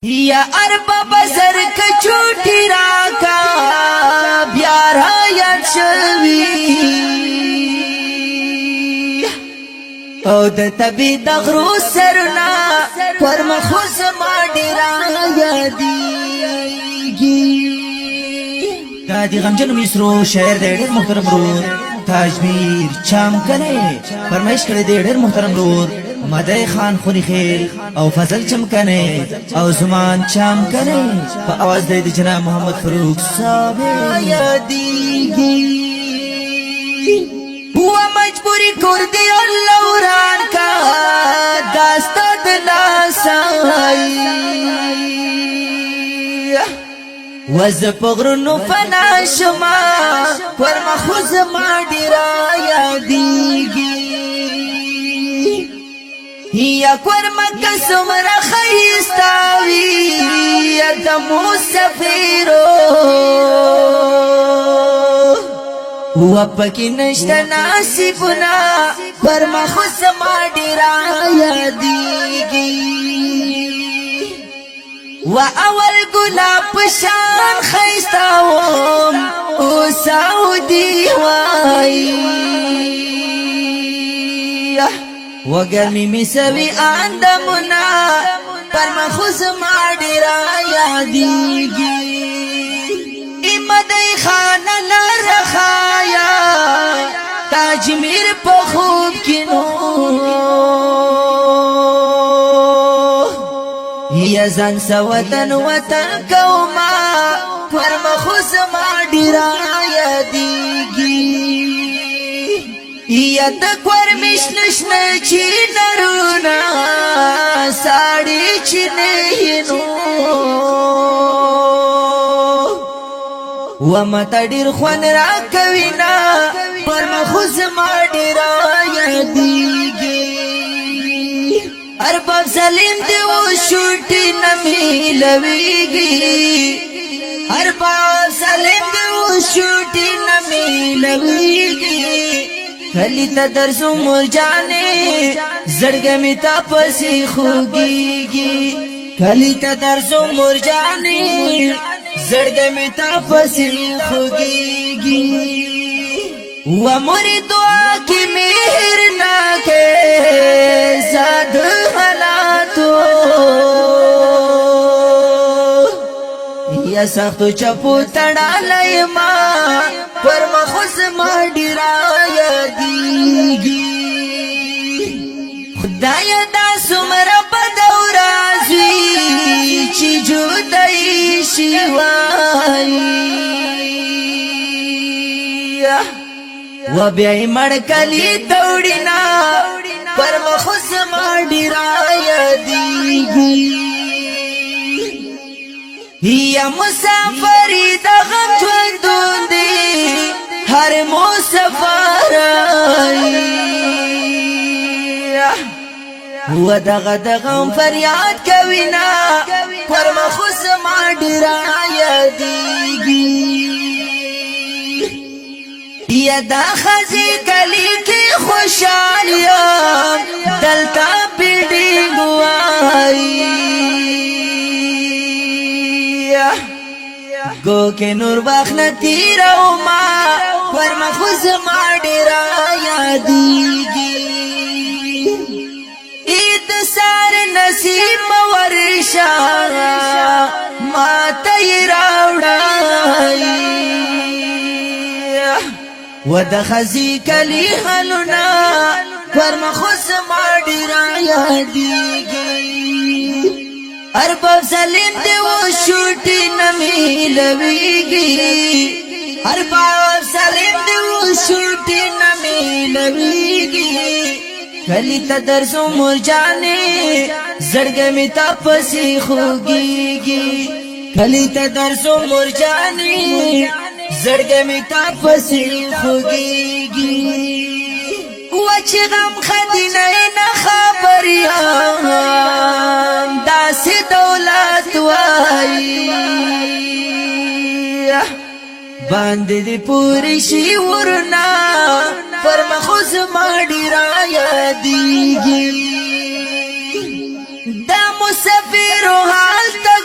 یا ارباب زر کچوٹی راکا بیارا یاد شوی او د تبی دغرو سرنا پر مخوز ما ڈیرا یادیگی دادی غمجن مصرو شعر دے ډیر محترم رور تاجمیر چام کنے فرمائش کرے دے ډیر محترم رور مدعی خان خونی خیل او فضل چمکنے او زمان چام کنے پا آواز دے دی جناب محمد فروق صاحب یادیگی ہوا مجبوری کر دی اللہ وران کا داستا دلاسائی وز پغرنو فنا شما ورما خوز ما ڈیرا یادیگی یا کورما کسمرا خیستاوی یا دمو سفیرو وپکی نشتا ناسیبنا کورما خوز ما ڈیرا یادیگی و اول گلاب شان خیستاوم او سعودی وائی وگرمی می سوی آندمنا پر مخوز ما ڈیرا یادیگی ایمدی خانا لرخایا تاجمیر پا خوب کنو یزن سوطن وطن کوما پر مخوز ما ڈیرا یادیگی یا تکور مشنشن چی نرونا ساڑی چی نینو ومتا دیر خوان را کوینا پر مخوز ما ڈیرا یادیگی ارباب سلیم دیو شوٹی نمی لویگی ارباب سلیم دیو شوٹی نمی لویگی کلی تا درسو مر جانے زڑگمی تا پسی خوگیگی کلی تا درسو مر جانے زڑگمی تا پسی خوگیگی و مری دعا کی مہر ناکے زاد حالاتو یا سختو چپو تڑا لئی ما پر مخوز ما ڈیرا یادیگی خدای دا سمر بدورازوی چی جودائی شیوائی و بیائی مڑکلی دوڑینا پر مخوز ما ڈیرا یادیگی یا مسافری دا غم جوندون دی ہر مسافر و دا غم فریاد کوینا پر مخوز ما ڈیرا یادیگی یا دا خزی کلی کی خوشحالیم دلتا پیڑی گوائی گو کے نور واخنا تیرو ما پر مخوز ما ڈیرا یادیگی اید سار نصیب ورشا ما تیراوڑائی و دا خزی کلی حلونا پر مخوز ما ڈیرا یادیگی ارباب سلیم دیو شوٹی نمی لویگی ارباب سلیم دیو شوٹی نمی لویگی کلی تا درسو مر جانے زڑگمی تا پسی خوگیگی کلی تا درسو مر جانے زڑگمی تا پسی خوگیگی وچ غم خدینای نخبریان داسی دولت وائی باند دی پوری شیورنا پر مخوز ما ڈیرا یادیگی دا مسافر حال تا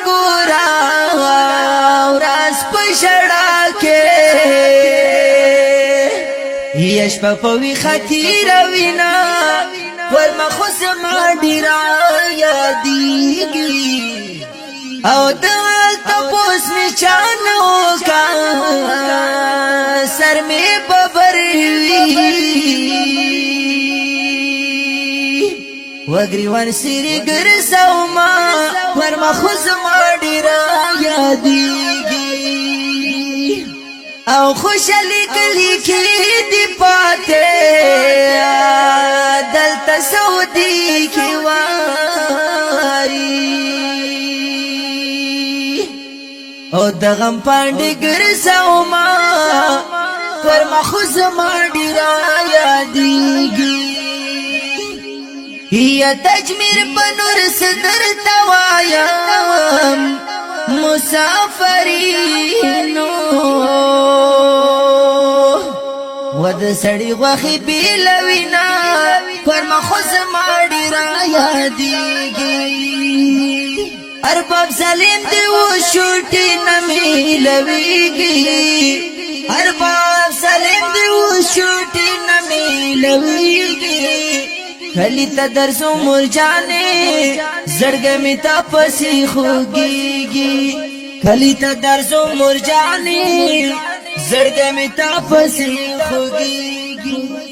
یش پوی خطیر وینا پر مخص ما ډیرا یادیږي او دل تپوس می چانو کا سر می ببر وګریوان سری ګرځاو ما پر مخص ما ډیرا یادیږي او خوشالی کلی کی دی پاتے دلتا سعودی کی واری او دغم پاندی گرزاو ما پر مخوز ما ڈیرا یادیگی یا تجمیر پنور صدر توایم مسافرینو ود سړی غوخي بیلوینا پر مخوز ما ډیرا یادیږي ارباب سلیم دی و شوټی نمی لویږي ارباب سلیم دی و شوټی نمی لویږي خلی تا درسو مرجانے زړګ می تا پسی خوږیږي خلی تا درسو مرجانے زړګ می تا پسی خوږیږي